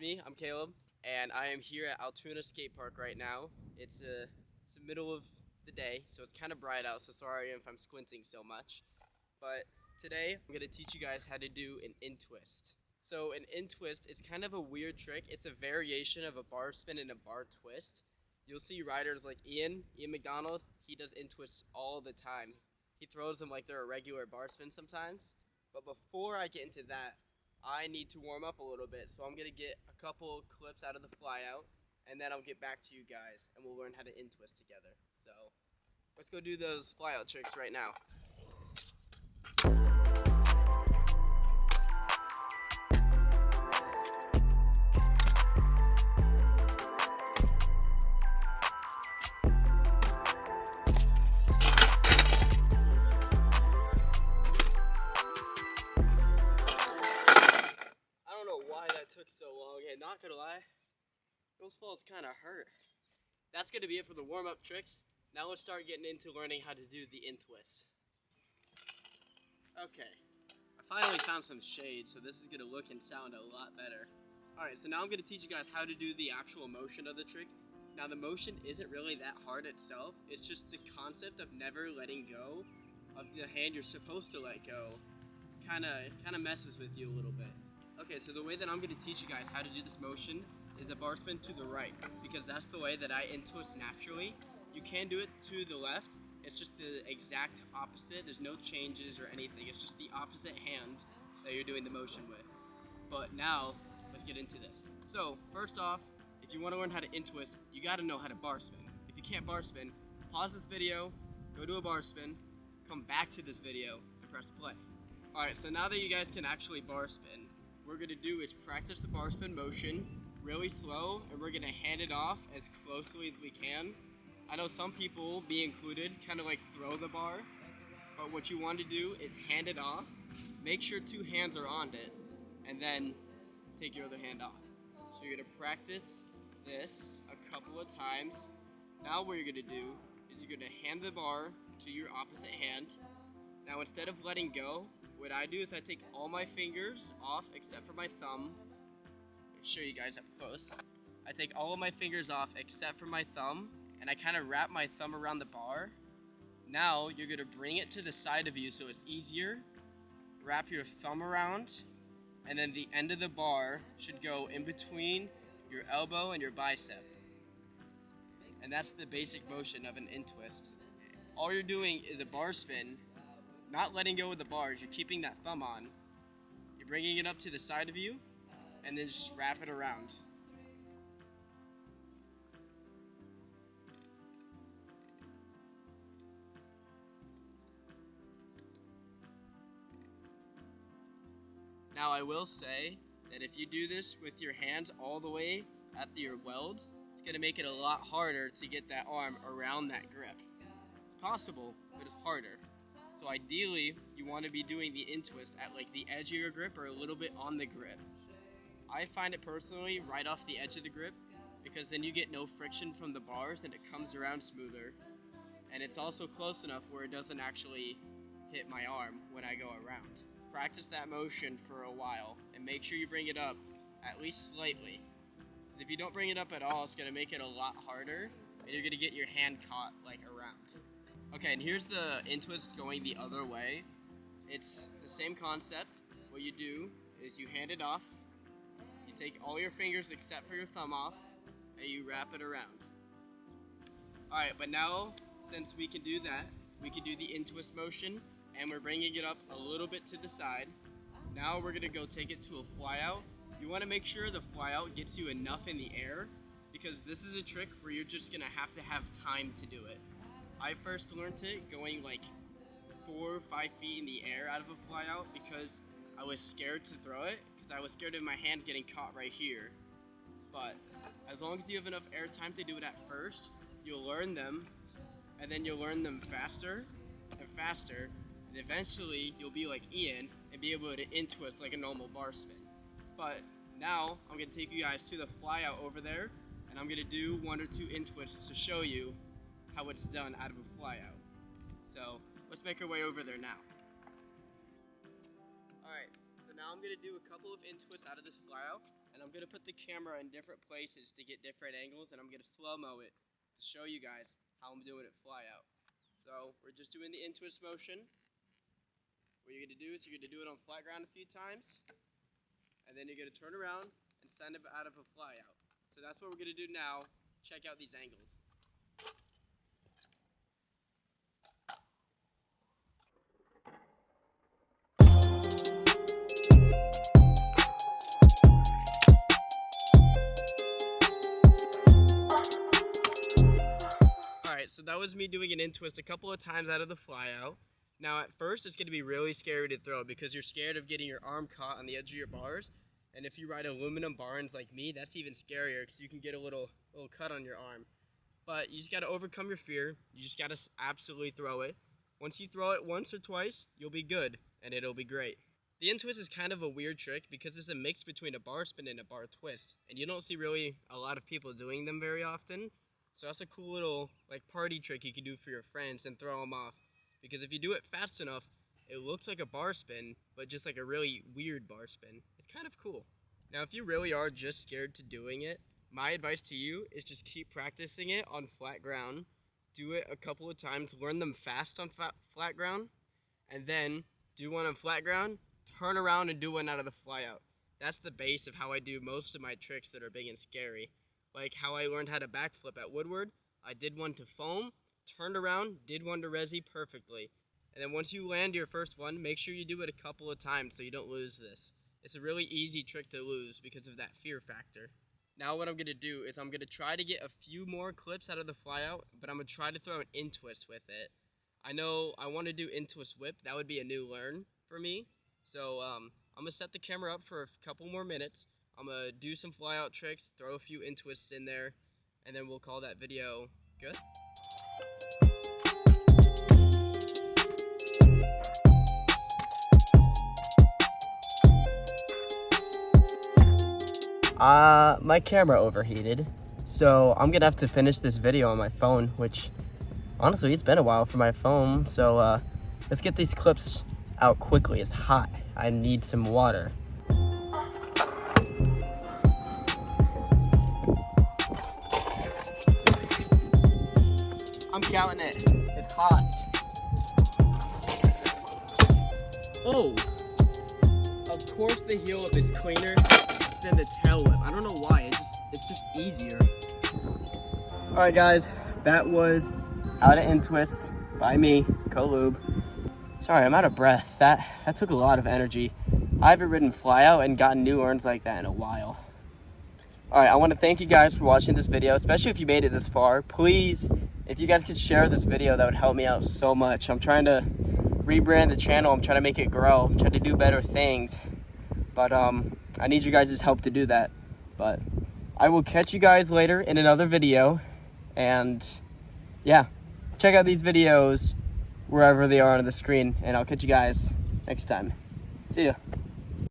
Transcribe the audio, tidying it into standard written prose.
me. I'm Caleb, and I am here at Altoona Skate Park right now. It's the middle of the day, so it's kind of bright out, so sorry if I'm squinting so much. But today, I'm going to teach you guys how to do an Intwist. So an Intwist is kind of a weird trick. It's a variation of a bar spin and a bar twist. You'll see riders like Ian McDonald, he does Intwists all the time. He throws them like they're a regular bar spin sometimes. But before I get into that, I need to warm up a little bit, so I'm going to get a couple clips out of the flyout, and then I'll get back to you guys, and we'll learn how to Intwist together. So, let's go do those flyout tricks right now. So long, and not gonna lie, those falls kind of hurt. That's gonna be it for the warm-up tricks. Now let's start getting into learning how to do the Intwist. Okay, I finally found some shade, so this is gonna look and sound a lot better. Alright, so now I'm gonna teach you guys how to do the actual motion of the trick. Now the motion isn't really that hard itself, it's just the concept of never letting go of the hand you're supposed to let go kinda messes with you a little bit. Okay, so the way that I'm going to teach you guys how to do this motion is a bar spin to the right, because that's the way that I Intwist naturally. You can do it to the left, it's just the exact opposite, there's no changes or anything, it's just the opposite hand that you're doing the motion with. But now, let's get into this. So, first off, if you want to learn how to Intwist, you got to know how to bar spin. If you can't bar spin, pause this video, go do a bar spin, come back to this video, and press play. Alright, so now that you guys can actually bar spin, what we're going to do is practice the bar spin motion really slow, and we're going to hand it off as closely as we can. I know some people, me included, kind of like throw the bar, but what you want to do is hand it off, make sure two hands are on it, and then take your other hand off. So you're going to practice this a couple of times. Now what you're going to do is you're going to hand the bar to your opposite hand. Now instead of letting go, what I do is I take all my fingers off except for my thumb. I'll show you guys up close. I take all of my fingers off except for my thumb, and I kind of wrap my thumb around the bar. Now you're going to bring it to the side of you so it's easier. Wrap your thumb around, and then the end of the bar should go in between your elbow and your bicep. And that's the basic motion of an Intwist. All you're doing is a bar spin, not letting go of the bars, you're keeping that thumb on. You're bringing it up to the side of you, and then just wrap it around. Now I will say that if you do this with your hands all the way at your welds, it's going to make it a lot harder to get that arm around that grip. It's possible, but it's harder. So ideally, you want to be doing the Intwist at like the edge of your grip or a little bit on the grip. I find it personally right off the edge of the grip, because then you get no friction from the bars and it comes around smoother. And it's also close enough where it doesn't actually hit my arm when I go around. Practice that motion for a while and make sure you bring it up at least slightly. Because if you don't bring it up at all, it's going to make it a lot harder and you're going to get your hand caught like around. Okay, and here's the Intwist going the other way. It's the same concept. What you do is you hand it off, you take all your fingers except for your thumb off, and you wrap it around. Alright, but now, since we can do that, we can do the Intwist motion, and we're bringing it up a little bit to the side. Now we're going to go take it to a flyout. You want to make sure the flyout gets you enough in the air, because this is a trick where you're just going to have time to do it. I first learned it going like 4 or 5 feet in the air out of a flyout because I was scared to throw it, because I was scared of my hands getting caught right here. But as long as you have enough air time to do it at first, you'll learn them, and then you'll learn them faster and faster, and eventually you'll be like Ian and be able to Intwist like a normal bar spin. But now I'm going to take you guys to the flyout over there, and I'm going to do 1 or 2 Intwists to show you how it's done out of a flyout. So let's make our way over there now. Alright, so now I'm going to do a couple of Intwists out of this flyout, and and I'm going to put the camera in different places to get different angles, and I'm going to slow-mo it to show you guys how I'm doing it fly out. So we're just doing the Intwist motion. What you're going to do is you're going to do it on flat ground a few times, and then you're going to turn around and send it out of a fly out. So that's what we're going to do now. Check out these angles. Alright, so that was me doing an Intwist a couple of times out of the flyout. Now at first it's going to be really scary to throw because you're scared of getting your arm caught on the edge of your bars. And if you ride aluminum barns like me, that's even scarier because you can get a little cut on your arm. But you just got to overcome your fear. You just got to absolutely throw it. Once you throw it once or twice, you'll be good and it'll be great. The Intwist is kind of a weird trick because it's a mix between a bar spin and a bar twist. And you don't see really a lot of people doing them very often. So that's a cool little party trick you can do for your friends and throw them off. Because if you do it fast enough, it looks like a bar spin, but just like a really weird bar spin. It's kind of cool. Now, if you really are just scared to doing it, my advice to you is just keep practicing it on flat ground. Do it a couple of times, learn them fast on flat ground, and then do one on flat ground, turn around and do one out of the flyout. That's the base of how I do most of my tricks that are big and scary. Like how I learned how to backflip at Woodward. I did one to foam, turned around, did one to resi perfectly. And then once you land your first one, make sure you do it a couple of times so you don't lose this. It's a really easy trick to lose because of that fear factor. Now what I'm going to do is I'm going to try to get a few more clips out of the flyout, but I'm going to try to throw an Intwist with it. I know I want to do Intwist whip. That would be a new learn for me. So I'm going to set the camera up for a couple more minutes. I'm going to do some flyout tricks, throw a few Intwists in there, and then we'll call that video good. My camera overheated, so I'm gonna have to finish this video on my phone, which honestly it's been a while for my phone, so let's get these clips out quickly. It's hot. I need some water. I'm counting it. It's hot. Oh! Of course the heel whip is cleaner than the tail whip. I don't know why, it's just easier. Alright guys, that was How to Intwist by me, Kaloob. Sorry, I'm out of breath. That took a lot of energy. I haven't ridden flyout and gotten new irons like that in a while. Alright, I want to thank you guys for watching this video, especially if you made it this far. Please, if you guys could share this video, that would help me out so much. I'm trying to rebrand the channel. I'm trying to make it grow. I'm trying to do better things. But I need you guys' help to do that. But I will catch you guys later in another video. And yeah, check out these videos wherever they are on the screen. And I'll catch you guys next time. See ya.